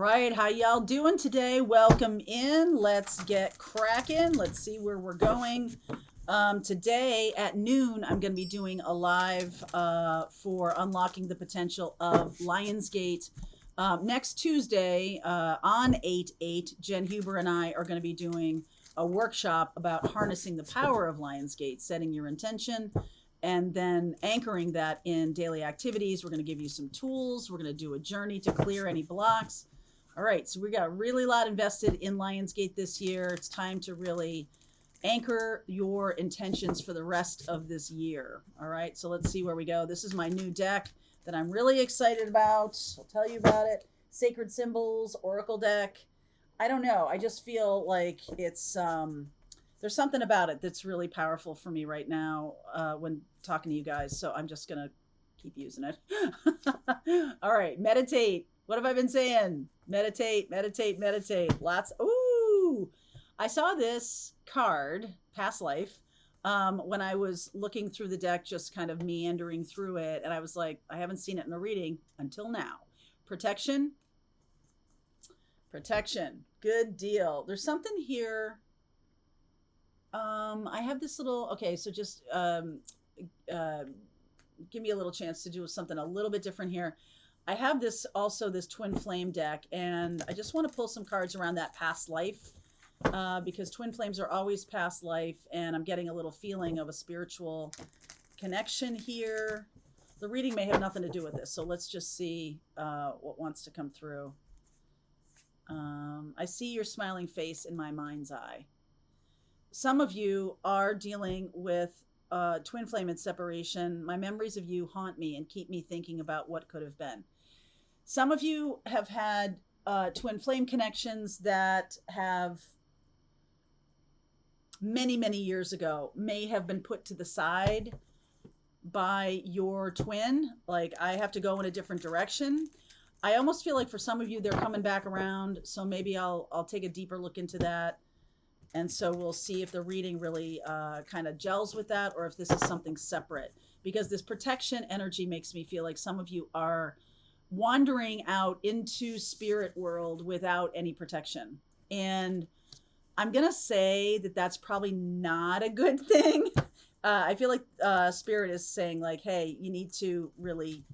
right, how y'all doing today? Welcome in. Let's get cracking. Let's see where we're going. Today at noon, I'm going to be doing a live for unlocking the potential of Lionsgate. Next Tuesday on 8/8, Jen Huber and I are going to be doing a workshop about harnessing the power of Lionsgate, setting your intention, and then anchoring that in daily activities. We're going to give you some tools. We're going to do a journey to clear any blocks. All right, so we got really a lot invested in Lionsgate this year. It's time to really anchor your intentions for the rest of this year. All right, so let's see where we go. This is my new deck that I'm really excited about. I'll tell you about it. Sacred Symbols, Oracle deck. I don't know. I just feel like it's there's something about it that's really powerful for me right now when talking to you guys. So I'm just going to keep using it. All right, meditate. What have I been saying? Meditate, meditate, meditate. Lots. Ooh, I saw this card, Past Life, when I was looking through the deck, just kind of meandering through it. And I was like, I haven't seen it in a reading until now. Protection. Protection. Good deal. There's something here. I have this little, okay, so just give me a little chance to do something a little bit different here. I have this twin flame deck, and I just want to pull some cards around that past life because twin flames are always past life, and I'm getting a little feeling of a spiritual connection here. The reading may have nothing to do with this, so let's just see what wants to come through. I see your smiling face in my mind's eye. Some of you are dealing with twin flame and separation. My memories of you haunt me and keep me thinking about what could have been. Some of you have had twin flame connections that have many, many years ago may have been put to the side by your twin. Like, I have to go in a different direction. I almost feel like for some of you, they're coming back around. So maybe I'll take a deeper look into that. And so we'll see if the reading really kind of gels with that, or if this is something separate. Because this protection energy makes me feel like some of you are wandering out into spirit world without any protection. And I'm going to say that that's probably not a good thing. I feel like spirit is saying like, hey, you need to really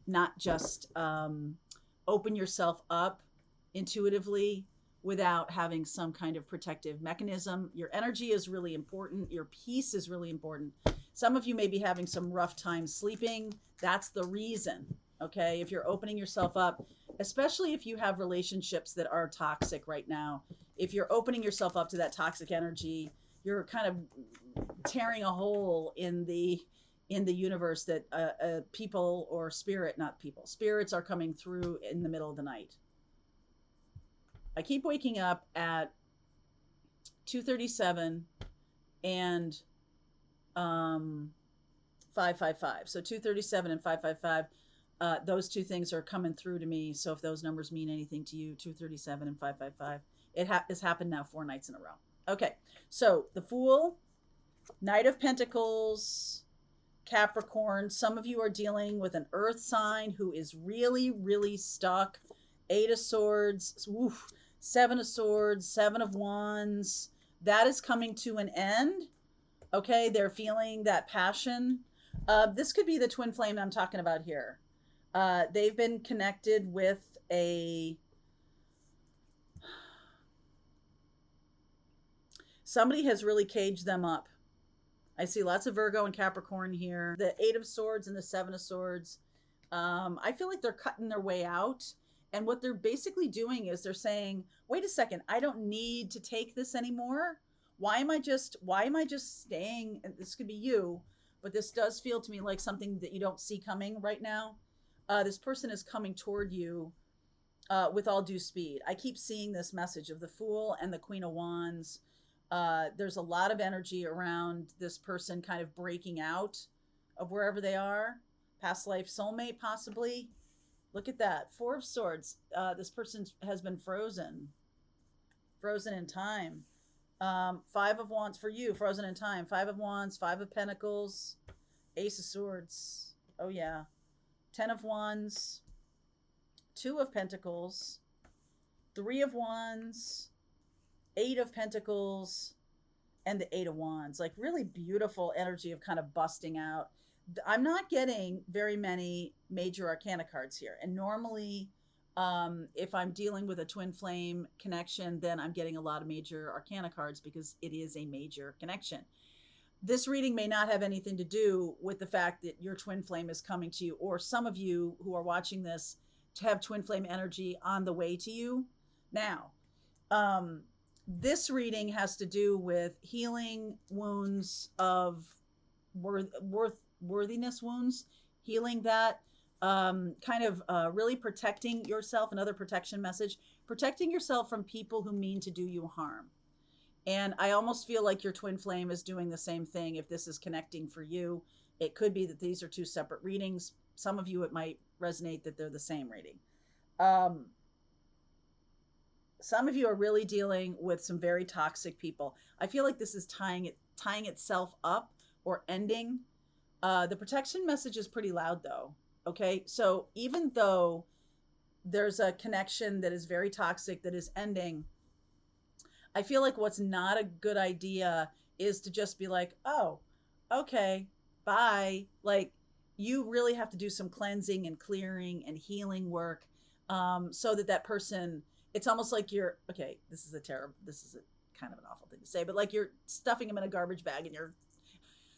not just open yourself up intuitively without having some kind of protective mechanism. Your energy is really important. Your peace is really important. Some of you may be having some rough time sleeping. That's the reason, okay? If you're opening yourself up, especially if you have relationships that are toxic right now, if you're opening yourself up to that toxic energy, you're kind of tearing a hole in the universe that people or spirit, not people, spirits are coming through in the middle of the night. I keep waking up at 2:37 and 5:55. So 2:37 and 5:55. Those two things are coming through to me. So if those numbers mean anything to you, 2:37 and 5:55, it has happened now 4 nights in a row. Okay, so the Fool, Knight of Pentacles, Capricorn. Some of you are dealing with an Earth sign who is really, really stuck. 8 of Swords. Oof. 7 of Swords, 7 of Wands. That is coming to an end. Okay, they're feeling that passion. This could be the twin flame I'm talking about here. They've been connected with somebody has really caged them up. I see lots of Virgo and Capricorn here. The 8 of Swords and the 7 of Swords. I feel like they're cutting their way out. And what they're basically doing is they're saying, wait a second, I don't need to take this anymore. Why am I just staying? And this could be you, but this does feel to me like something that you don't see coming right now. This person is coming toward you with all due speed. I keep seeing this message of the Fool and the Queen of Wands. There's a lot of energy around this person kind of breaking out of wherever they are. Past life soulmate, possibly. Look at that. 4 of Swords. This person has been frozen in time. 5 of Wands for you, frozen in time. 5 of Wands, 5 of Pentacles, Ace of Swords. Oh, yeah. 10 of Wands, 2 of Pentacles, Three of Wands, Eight of Pentacles, and the Eight of Wands. Like really beautiful energy of kind of busting out. I'm not getting very many major arcana cards here. And normally, if I'm dealing with a twin flame connection, then I'm getting a lot of major arcana cards because it is a major connection. This reading may not have anything to do with the fact that your twin flame is coming to you, or some of you who are watching this to have twin flame energy on the way to you. Now, this reading has to do with healing wounds of worthiness wounds, healing that, kind of really protecting yourself. Another protection message, protecting yourself from people who mean to do you harm. And I almost feel like your twin flame is doing the same thing. If this is connecting for you, it could be that these are two separate readings. Some of you, it might resonate that they're the same reading. Some of you are really dealing with some very toxic people. I feel like this is tying itself up or ending. The protection message is pretty loud though. Okay. So even though there's a connection that is very toxic that is ending, I feel like what's not a good idea is to just be like, oh, okay, bye. Like you really have to do some cleansing and clearing and healing work, so that person, it's almost like you're, okay, this is a kind of an awful thing to say, but like you're stuffing them in a garbage bag and you're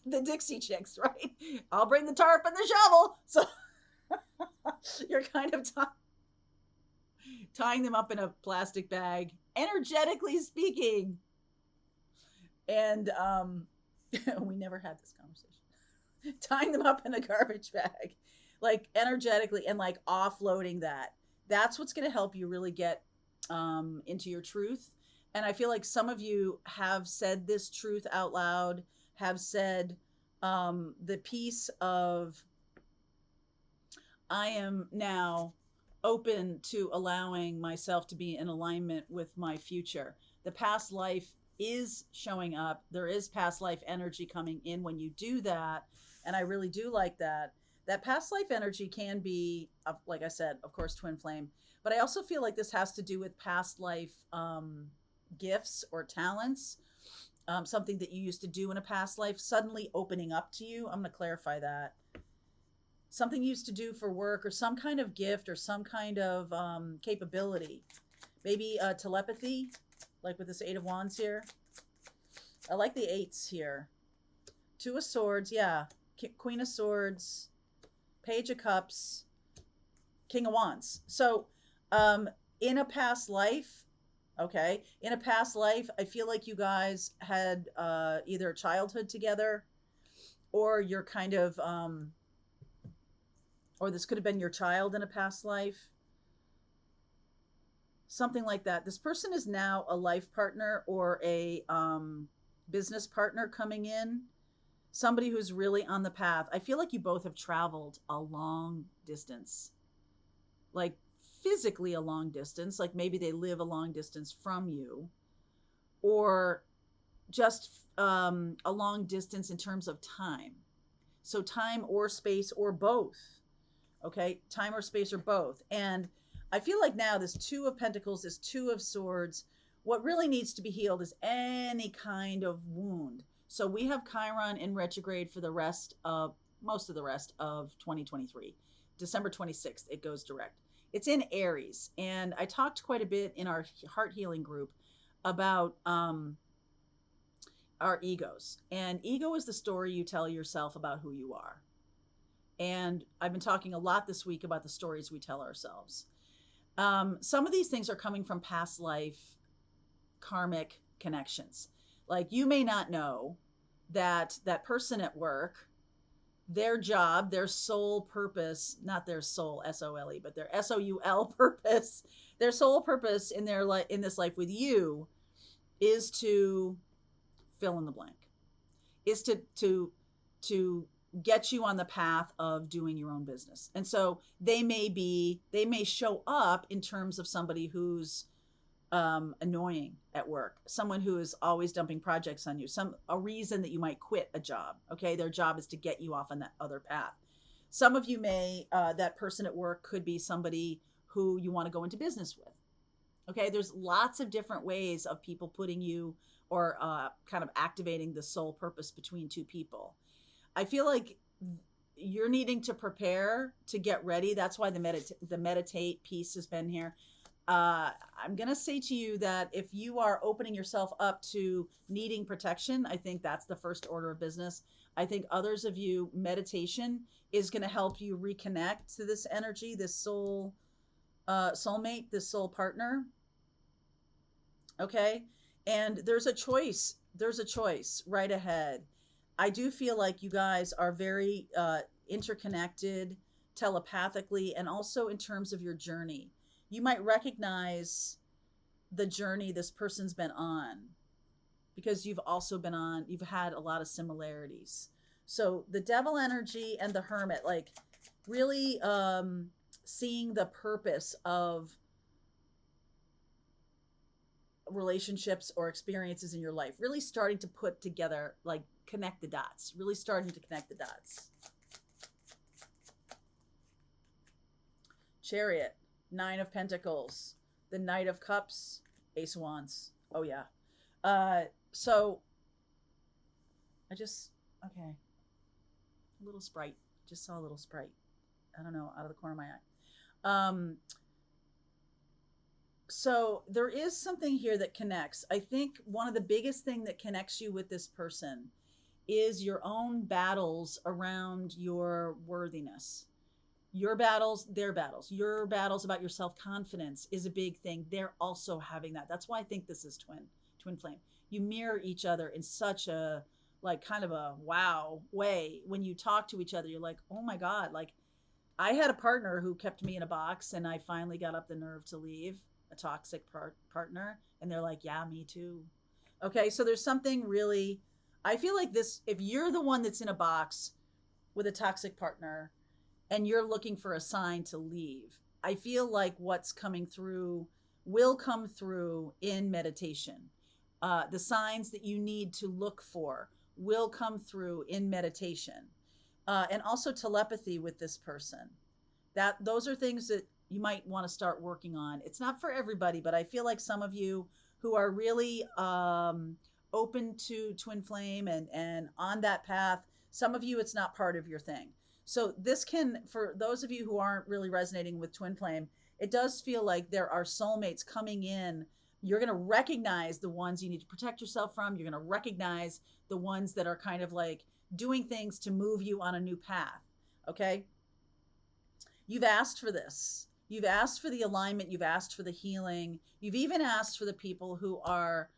the Dixie Chicks, right? I'll bring the tarp and the shovel. So you're kind of tying them up in a plastic bag, energetically speaking. And we never had this conversation. Tying them up in a garbage bag, like energetically, and like offloading that. That's what's going to help you really get into your truth. And I feel like some of you have said this truth out loud, have said the piece of, I am now open to allowing myself to be in alignment with my future. The past life is showing up. There is past life energy coming in when you do that. And I really do like that. That past life energy can be, like I said, of course, twin flame. But I also feel like this has to do with past life gifts or talents. Something that you used to do in a past life suddenly opening up to you. I'm going to clarify that. Something you used to do for work, or some kind of gift, or some kind of capability. Maybe telepathy, like with this Eight of Wands here. I like the eights here. Two of Swords, yeah. Queen of Swords, Page of Cups, King of Wands. So in a past life, okay, in a past life, I feel like you guys had either childhood together, or you're kind of, or this could have been your child in a past life. Something like that. This person is now a life partner or a business partner coming in. Somebody who's really on the path. I feel like you both have traveled a long distance. Like physically a long distance. Like maybe they live a long distance from you. Or just a long distance in terms of time. So time or space or both. Okay, time or space or both. And I feel like now this Two of Pentacles, this Two of Swords, what really needs to be healed is any kind of wound. So we have Chiron in retrograde for most of the rest of 2023. December 26th, it goes direct. It's in Aries. And I talked quite a bit in our heart healing group about our egos. And ego is the story you tell yourself about who you are. And I've been talking a lot this week about the stories we tell ourselves. Some of these things are coming from past life karmic connections. Like you may not know that that person at work, their job, their sole purpose, not their soul, S-O-L-E, but their S-O-U-L purpose, their sole purpose in their in this life with you is to fill in the blank, is to get you on the path of doing your own business. And so they may show up in terms of somebody who's annoying at work, someone who is always dumping projects on you, a reason that you might quit a job. Okay, their job is to get you off on that other path. Some of you may, that person at work could be somebody who you want to go into business with. Okay, there's lots of different ways of people putting you or kind of activating the soul purpose between two people. I feel like you're needing to prepare to get ready. That's why the meditate piece has been here. I'm going to say to you that if you are opening yourself up to needing protection, I think that's the first order of business. I think others of you, meditation is going to help you reconnect to this energy, this soulmate, this soul partner. Okay. And there's a choice right ahead. I do feel like you guys are very interconnected telepathically and also in terms of your journey. You might recognize the journey this person's been on because you've had a lot of similarities. So the devil energy and the hermit, like really seeing the purpose of relationships or experiences in your life, really starting to put together, like connect the dots, really starting to connect the dots. Chariot, Nine of Pentacles, the Knight of Cups, Ace of Wands. Oh yeah. So okay. A little sprite. Just saw a little sprite. I don't know, out of the corner of my eye. So there is something here that connects. I think one of the biggest thing that connects you with this person is your own battles around your worthiness. Your battles, their battles. Your battles about your self-confidence is a big thing. They're also having that. That's why I think this is twin flame. You mirror each other in such a like kind of a wow way. When you talk to each other, you're like, oh my God, like I had a partner who kept me in a box and I finally got up the nerve to leave, a toxic partner. And they're like, yeah, me too. Okay. So there's something really, I feel like this, if you're the one that's in a box with a toxic partner and you're looking for a sign to leave, I feel like what's coming through will come through in meditation. The signs that you need to look for will come through in meditation. And also telepathy with this person. Those are things that you might want to start working on. It's not for everybody, but I feel like some of you who are really open to twin flame and on that path, some of you, it's not part of your thing. So this can, for those of you who aren't really resonating with twin flame, it does feel like there are soulmates coming in. You're going to recognize the ones you need to protect yourself from. You're going to recognize the ones that are kind of like doing things to move you on a new path. Okay. You've asked for this. You've asked for the alignment. You've asked for the healing. You've even asked for the people who are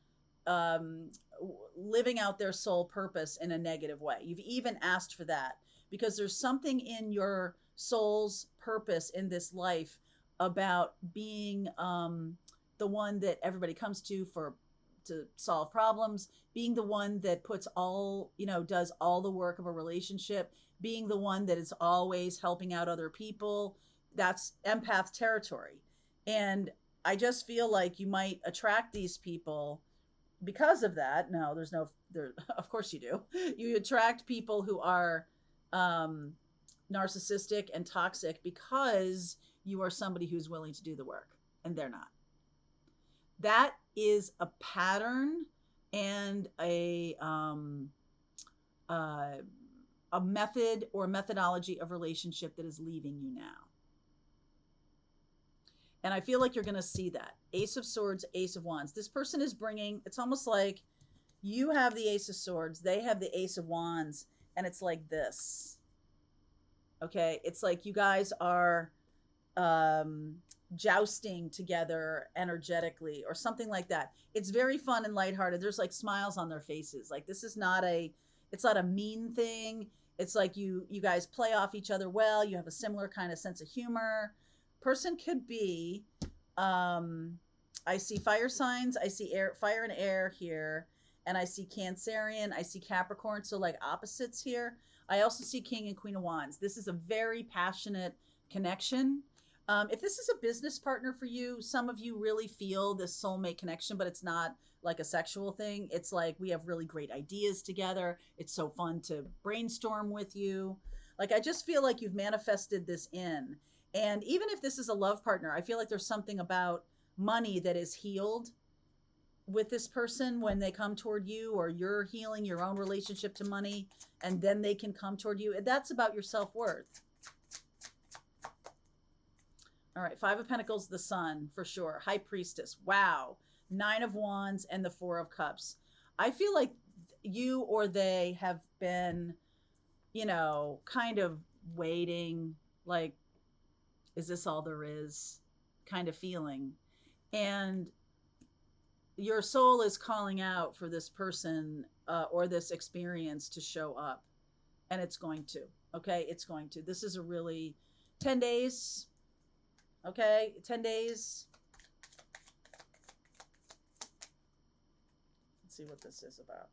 living out their soul purpose in a negative way. You've even asked for that because there's something in your soul's purpose in this life about being the one that everybody comes to solve problems, being the one that puts does all the work of a relationship, being the one that is always helping out other people. That's empath territory. And I just feel like you might attract these people because of that. No, of course you do. You attract people who are narcissistic and toxic because you are somebody who's willing to do the work and they're not. That is a pattern and a method or methodology of relationship that is leaving you now. And I feel like you're going to see that. Ace of Swords, Ace of Wands. This person is bringing, it's almost like you have the Ace of Swords, they have the Ace of Wands, and it's like this. Okay? It's like you guys are jousting together energetically or something like that. It's very fun and lighthearted. There's like smiles on their faces. Like this is it's not a mean thing. It's like you guys play off each other well. You have a similar kind of sense of humor. Person could be, I see fire signs. I see fire and air here. And I see Cancerian. I see Capricorn. So like opposites here. I also see King and Queen of Wands. This is a very passionate connection. If this is a business partner for you, some of you really feel this soulmate connection, but it's not like a sexual thing. It's like we have really great ideas together. It's so fun to brainstorm with you. Like I just feel like you've manifested this in. And even if this is a love partner, I feel like there's something about money that is healed with this person when they come toward you, or you're healing your own relationship to money, and then they can come toward you. That's about your self-worth. All right, Five of Pentacles, the Sun, for sure. High Priestess, wow. Nine of Wands and the Four of Cups. I feel like you or they have been, you know, kind of waiting, like, is this all there is kind of feeling. And your soul is calling out for this person or this experience to show up. And it's going to, okay? It's going to. This is a really 10 days, okay? 10 days. Let's see what this is about.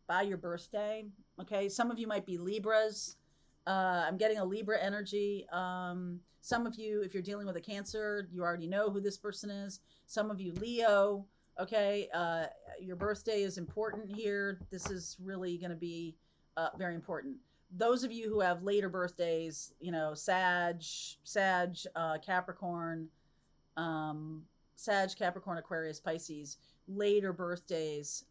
By your birthday, okay? Some of you might be Libras. I'm getting a Libra energy. Some of you, if you're dealing with a Cancer, you already know who this person is. Some of you Leo, okay? Your birthday is important here. This is really going to be very important. Those of you who have later birthdays, you know, Sag, Capricorn, Aquarius, Pisces, later birthdays,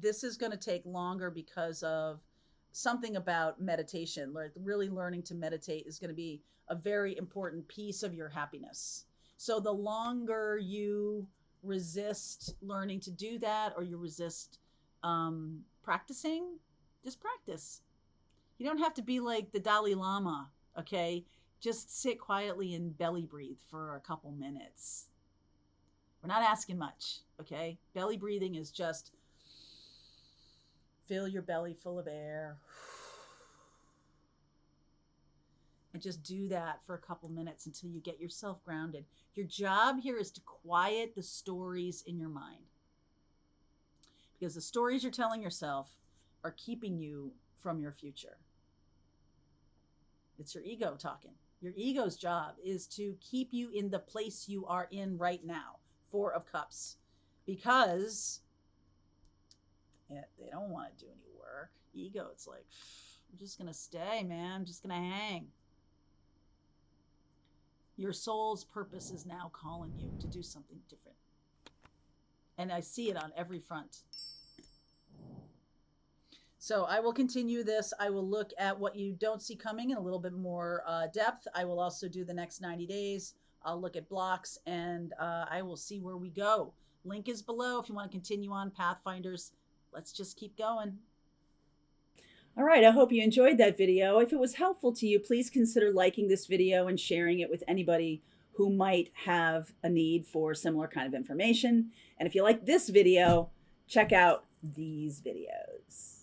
this is going to take longer because of something about meditation. Really learning to meditate is going to be a very important piece of your happiness. So the longer you resist learning to do that, or you resist practicing, just practice. You don't have to be like the Dalai Lama, okay? Just sit quietly and belly breathe for a couple minutes. We're not asking much, okay? Belly breathing is just fill your belly full of air. And just do that for a couple minutes until you get yourself grounded. Your job here is to quiet the stories in your mind. Because the stories you're telling yourself are keeping you from your future. It's your ego talking. Your ego's job is to keep you in the place you are in right now. Four of Cups. Because they don't want to do any work. Ego, it's like, I'm just going to stay, man. I'm just going to hang. Your soul's purpose is now calling you to do something different. And I see it on every front. So I will continue this. I will look at what you don't see coming in a little bit more depth. I will also do the next 90 days. I'll look at blocks, and I will see where we go. Link is below if you want to continue on, Pathfinders. Let's just keep going. All right, I hope you enjoyed that video. If it was helpful to you, please consider liking this video and sharing it with anybody who might have a need for similar kind of information. And if you like this video, check out these videos.